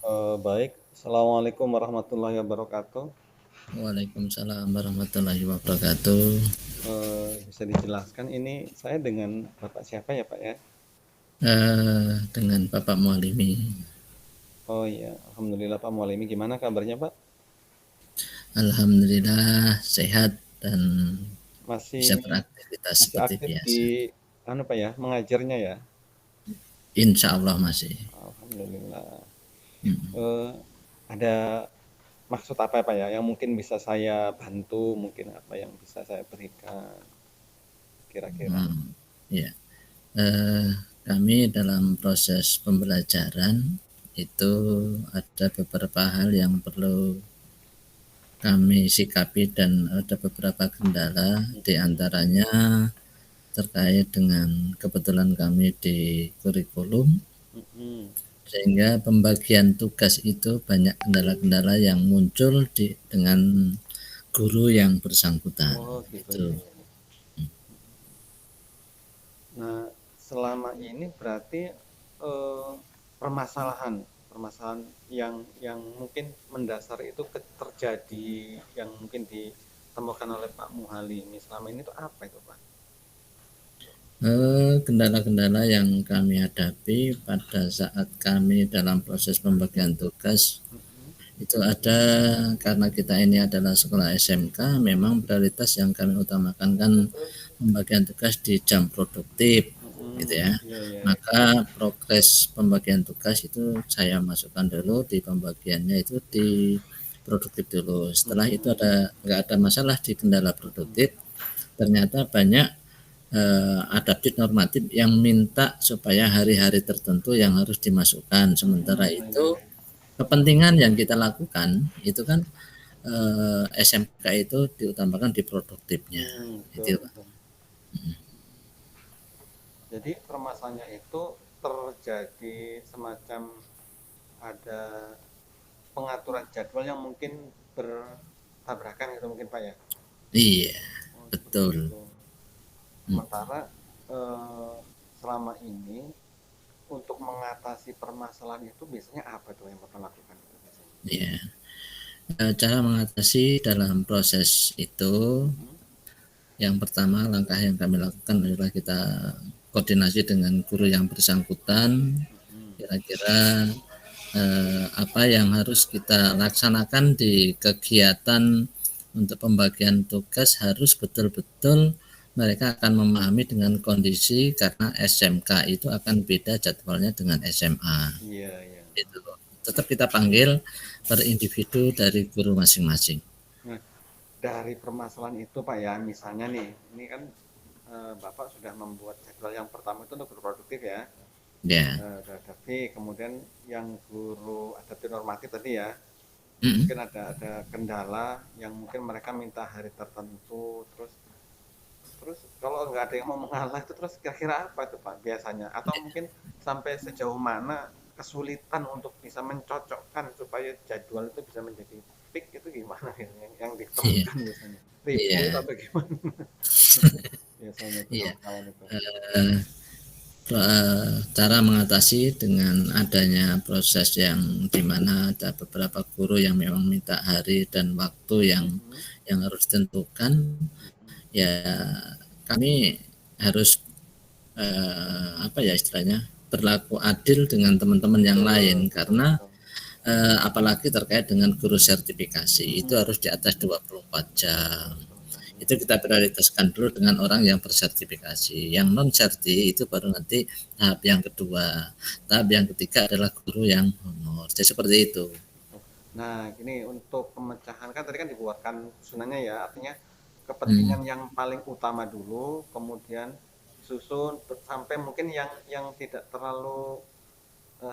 Baik. Assalamualaikum warahmatullahi wabarakatuh. Waalaikumsalam warahmatullahi wabarakatuh. Bisa dijelaskan ini saya dengan Bapak siapa ya, Pak, ya? Dengan Bapak Mualimi. Oh iya, alhamdulillah Pak Mualimi. Gimana kabarnya, Pak? Alhamdulillah sehat dan Masih bisa beraktivitas masih seperti aktif di biasa. Pak ya, mengajarnya ya? Insya Allah masih. Alhamdulillah. Hmm. Eee, ada maksud apa ya, Pak ya, yang mungkin bisa saya bantu, mungkin apa yang bisa saya berikan kira-kira? Ya, eh, kami dalam proses pembelajaran itu ada beberapa hal yang perlu kami sikapi dan ada beberapa kendala, di antaranya terkait dengan kebetulan kami di kurikulum, Mhm. sehingga pembagian tugas itu banyak kendala-kendala yang muncul dengan guru yang bersangkutan Oh gitu itu. ya, ya, ya. Nah, selama ini berarti eh, permasalahan permasalahan yang mungkin mendasar itu terjadi yang mungkin ditemukan oleh Pak Muhalimi selama ini itu apa itu, Pak? Kendala-kendala yang kami hadapi pada saat kami dalam proses pembagian tugas Mm-mm. itu ada, karena kita ini adalah sekolah SMK, memang prioritas yang kami utamakan kan pembagian tugas di jam produktif gitu Mm-mm. ya. Iya, iya, iya. Maka progres pembagian tugas itu saya masukkan dulu di pembagiannya itu di produktif dulu. Setelah itu Mm-mm. nggak ada masalah di kendala Mm-mm. produktif. Ternyata banyak adaptif normatif yang minta supaya hari-hari tertentu yang harus dimasukkan. Sementara Mm-mm. Iya, itu iya. kepentingan yang kita lakukan itu kan SMK itu diutamakan di produktifnya. Betul, Itu Pak. betul. Jadi permasalahannya itu terjadi semacam ada pengaturan jadwal yang mungkin bertabrakan gitu mungkin, Pak ya. Iya, Oh, seperti betul. itu. Hmm. Sementara eh, selama ini untuk mengatasi permasalahan itu biasanya apa tuh yang Bapak lakukan itu biasanya? Iya. Cara mengatasi dalam proses itu, Mhm. yang pertama langkah yang kami lakukan adalah kita koordinasi dengan guru yang bersangkutan, Mhm. kira-kira apa yang harus kita laksanakan di kegiatan untuk pembagian tugas, harus betul-betul mereka akan memahami dengan kondisi, karena SMK itu akan beda jadwalnya dengan SMA. Iya, iya. Itu tetap kita panggil per individu dari guru masing-masing. Nah, dari permasalahan itu Pak ya, misalnya nih, ini kan Bapak sudah membuat jadwal yang pertama itu untuk berproduktif ya, Ya. adaptif, kemudian yang guru adaptif normatif tadi ya, Mm-mm. mungkin ada kendala yang mungkin mereka minta hari tertentu, terus terus kalau nggak ada yang mau mengalah itu terus kira-kira apa tuh Pak biasanya? Atau mungkin sampai sejauh mana kesulitan untuk bisa mencocokkan supaya jadwal itu bisa menjadi peak itu gimana yang Iya, ditemukan biasanya? Ribut iya, atau gimana biasanya itu iya. kawan-kawan itu? Eh, Cara mengatasi dengan adanya proses yang dimana ada beberapa guru yang memang minta hari dan waktu Mhm, yang harus ditentukan, mhm. ya kami harus apa ya istilahnya, berlaku adil dengan teman-teman yang Betul, lain, betul, karena betul. apalagi terkait dengan guru sertifikasi itu Mhm, harus di atas 24 betul, jam. betul, betul. Itu kita prioritaskan dulu dengan orang yang bersertifikasi. Yang non serti itu baru nanti tahap yang kedua. Tahap yang ketiga adalah guru yang honor. Jadi seperti itu. Nah, ini untuk pemecahan kan tadi kan dibuatkan susunannya ya, artinya Hmm. kepentingan yang paling utama dulu, kemudian disusun sampai mungkin yang tidak terlalu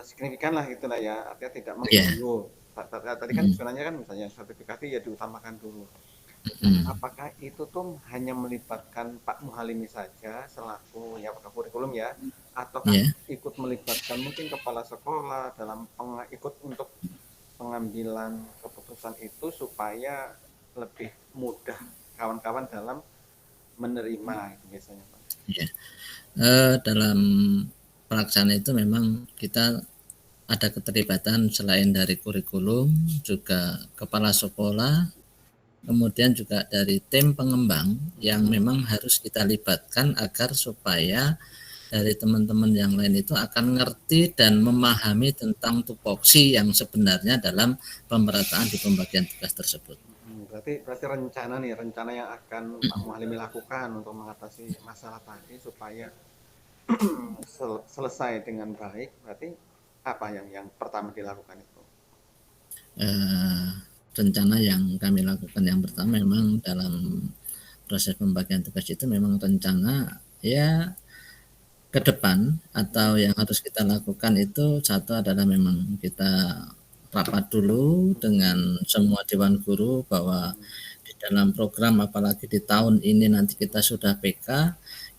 signifikan lah gitulah ya, artinya tidak Ya. mengganggu. Tadi kan Hmm. susunannya kan misalnya sertifikasi ya diutamakan dulu. Nah, Hmm. apakah itu tuh hanya melibatkan Pak Muhalimi saja selaku ya Pak kurikulum ya, ataukah Ya. ikut melibatkan mungkin kepala sekolah dalam ikut untuk pengambilan keputusan itu supaya lebih mudah kawan-kawan dalam menerima itu biasanya Pak. Ya. Dalam pelaksanaan itu memang kita ada keterlibatan selain dari kurikulum, juga kepala sekolah, kemudian juga dari tim pengembang yang memang harus kita libatkan agar supaya dari teman-teman yang lain itu akan ngerti dan memahami tentang tupoksi yang sebenarnya dalam pemerataan di pembagian tugas tersebut. Berarti rencana yang akan Pak Muhalimi lakukan untuk mengatasi masalah tadi supaya selesai dengan baik, berarti apa yang pertama dilakukan itu? Eh, Rencana yang kami lakukan yang pertama memang dalam proses pembagian tugas itu memang rencana ya ke depan atau yang harus kita lakukan itu satu adalah memang kita rapat dulu dengan semua dewan guru bahwa di dalam program apalagi di tahun ini nanti kita sudah PK,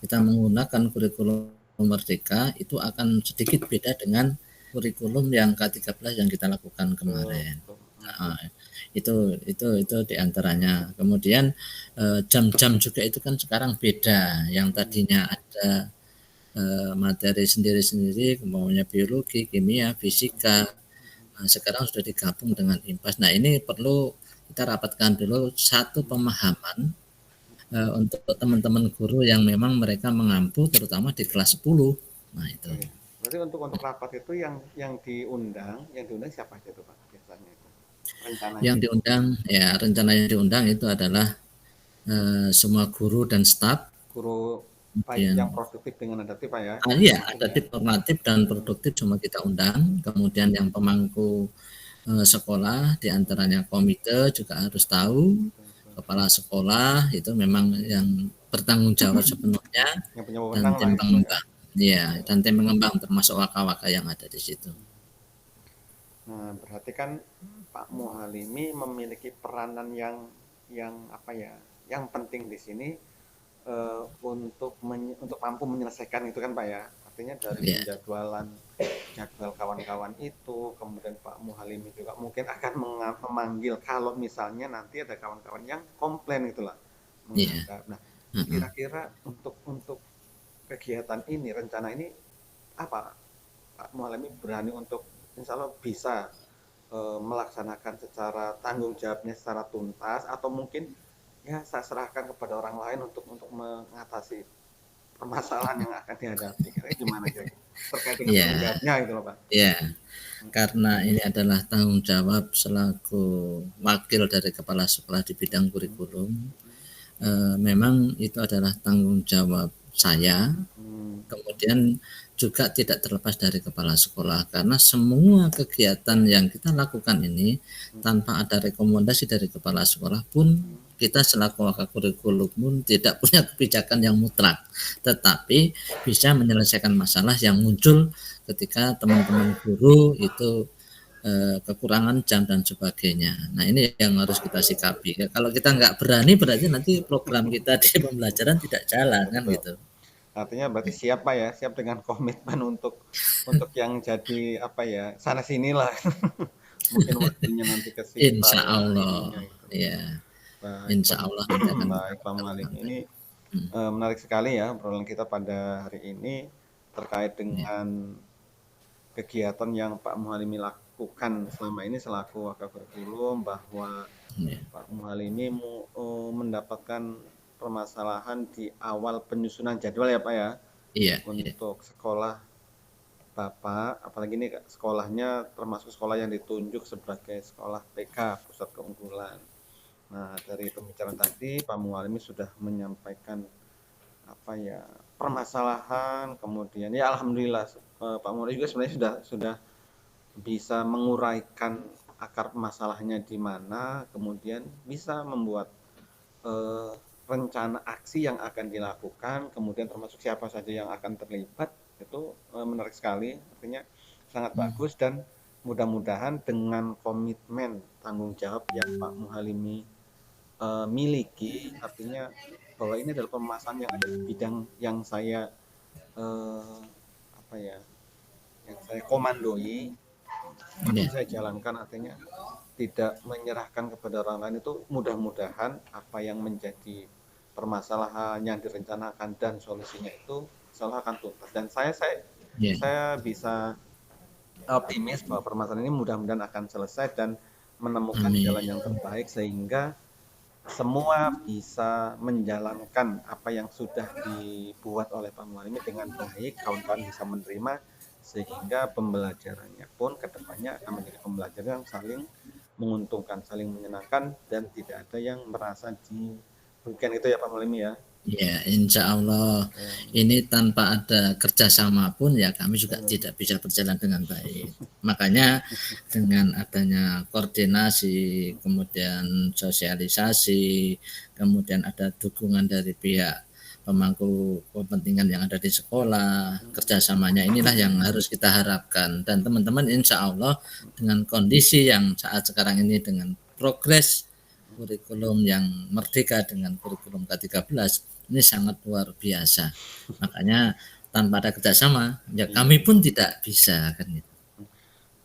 kita menggunakan kurikulum Merdeka itu akan sedikit beda dengan kurikulum yang K13 yang kita lakukan Betul, kemarin. betul. Nah, itu diantaranya. Kemudian jam-jam juga itu kan sekarang beda. Yang tadinya ada materi sendiri-sendiri, maunya biologi, kimia, fisika. Nah, sekarang sudah digabung dengan IMPAS. Nah, ini perlu kita rapatkan dulu satu pemahaman untuk teman-teman guru yang memang mereka mengampu terutama di kelas 10. Nah, itu. Oke. Berarti untuk rapat itu yang diundang siapa aja tuh Pak biasanya itu? Rencananya. Yang diundang ya rencana yang diundang itu adalah semua guru dan staf. Guru baik yang Kemudian produktif dengan adaptif Pak ya, iya, mungkin ada ya. tip formatif dan produktif semua kita undang. Kemudian yang pemangku sekolah diantaranya komite juga harus tahu. Betul, betul. Kepala sekolah itu memang yang bertanggung jawab sepenuhnya Yang punya dan wewenang tim lah itu ya. pengembang. Ya, dan tim pengembang termasuk waka-waka yang ada di situ. Nah, berarti kan Pak Muhalimi memiliki peranan yang apa ya, yang penting di sini untuk mampu menyelesaikan itu kan Pak ya. Artinya dari Ya, penjadwalan jadwal kawan-kawan itu, kemudian Pak Muhalimi juga mungkin akan memanggil kalau misalnya nanti ada kawan-kawan yang komplain itulah ya. menghadap. Nah, Uh-uh. kira-kira untuk kegiatan ini, rencana ini apa Pak Muhalimi berani untuk insya Allah bisa melaksanakan secara tanggung jawabnya secara tuntas atau mungkin ya saya serahkan kepada orang lain untuk mengatasi permasalahan yang akan dihadapi. Kira gimana kira-kira? Terkait dengan tanggung Ya, jawabnya gitu loh Pak. ya. Karena ini adalah tanggung jawab selaku wakil dari kepala sekolah di bidang kurikulum. Memang itu adalah tanggung jawab saya. Hmm, Kemudian juga tidak terlepas dari kepala sekolah karena semua kegiatan yang kita lakukan ini tanpa ada rekomendasi dari kepala sekolah pun kita selaku wakil kurikulum pun tidak punya kebijakan yang mutlak, tetapi bisa menyelesaikan masalah yang muncul ketika teman-teman guru itu kekurangan jam dan sebagainya. Nah ini yang harus kita sikapi. Kalau kita nggak berani berarti nanti program kita di pembelajaran tidak jalan kan betul. gitu. Artinya berarti siap Pak ya, siap dengan komitmen untuk yang jadi apa ya sana sinilah. Mungkin waktunya nanti ke Insya sita ininya Allah, itu. ya, Baik, Insya Allah nanti akan kita baik Pak Muhalim. lakukan. Ini Hmm, menarik sekali ya obrolan kita pada hari ini terkait ya, dengan kegiatan yang Pak Muhalimi lakukan selama ini selaku wakil kurikulum bahwa ya, Pak Muhalimi mendapatkan permasalahan di awal penyusunan jadwal ya Pak ya iya, iya, untuk sekolah Bapak, apalagi ini sekolahnya termasuk sekolah yang ditunjuk sebagai sekolah PK, pusat keunggulan. Nah, dari pembicaraan tadi Pak Muhalimi sudah menyampaikan apa ya permasalahan, kemudian ya alhamdulillah Pak Muhalimi juga sebenarnya sudah bisa menguraikan akar masalahnya di mana, kemudian bisa membuat eh, rencana aksi yang akan dilakukan, kemudian termasuk siapa saja yang akan terlibat, itu menarik sekali, artinya sangat bagus dan mudah-mudahan dengan komitmen tanggung jawab yang Pak Muhalimi miliki, artinya bahwa ini adalah permasalahan yang ada di bidang yang saya eh, apa ya, yang saya komandoi, itu iya, saya jalankan artinya tidak menyerahkan kepada orang lain itu mudah-mudahan apa yang menjadi permasalahan yang direncanakan dan solusinya itu selalu akan tuntas dan saya iya, saya bisa optimis bahwa permasalahan ini mudah-mudahan akan selesai dan menemukan Amin. jalan yang terbaik sehingga semua bisa menjalankan apa yang sudah dibuat oleh Pak Mualimi dengan baik, kawan-kawan bisa menerima sehingga pembelajarannya pun kedepannya akan menjadi pembelajaran yang saling menguntungkan, saling menyenangkan dan tidak ada yang merasa dirugikan itu ya Pak Mualimi ya. Ya, insya Allah ini tanpa ada kerjasama pun ya kami juga tidak bisa berjalan dengan baik. Makanya dengan adanya koordinasi, kemudian sosialisasi, kemudian ada dukungan dari pihak pemangku kepentingan yang ada di sekolah, kerjasamanya inilah yang harus kita harapkan. Dan teman-teman insya Allah dengan kondisi yang saat sekarang ini dengan progres kurikulum yang merdeka dengan kurikulum K13 ini sangat luar biasa. Makanya tanpa ada kerjasama, ya kami pun tidak bisa kan gitu.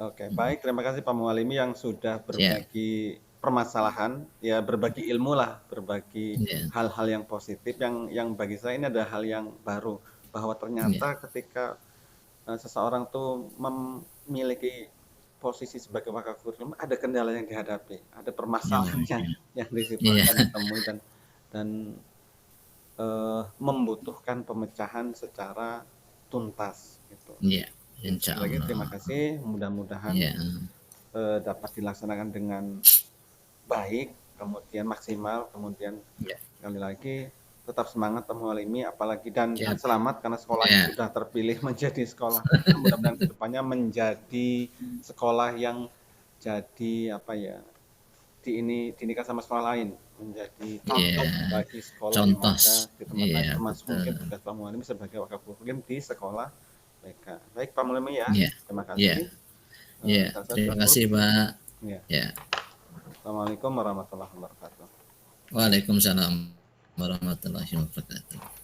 Oke, baik. Terima kasih Pak Mualimi yang sudah Ya, berbagi permasalahan, ya berbagi ilmu lah, berbagi ya, hal-hal yang positif yang bagi saya ini ada hal yang baru bahwa ya, ternyata ketika seseorang tuh memiliki posisi sebagai wakil kurikulum ada kendala yang dihadapi, ada ya, permasalahan yang ya, disimpulkan ditemui dan membutuhkan pemecahan secara tuntas gitu. ya, insya Sekali lagi terima Allah. kasih, mudah-mudahan Ya, dapat dilaksanakan dengan baik, kemudian maksimal, kemudian ya, sekali lagi tetap semangat Pak Mualimi, apalagi dan ya, selamat karena sekolahnya ya, sudah terpilih menjadi sekolah mereka, mudah-mudahan kedepannya menjadi sekolah yang jadi apa ya, diinikan sama sekolah lain, menjadi contoh ya, bagi sekolah yang contoh, ada di tempat lain, iya termasuk mungkin betul, tugas Pak Mualimi sebagai wakil kurikulum di sekolah BK. Baik Pak Mualimi ya, ya, terima ya, kasih. ya, Saya terima tutup. kasih Pak. Ya. Ya, Assalamualaikum warahmatullahi wabarakatuh. Waalaikumsalam warahmatullahi wabarakatuh.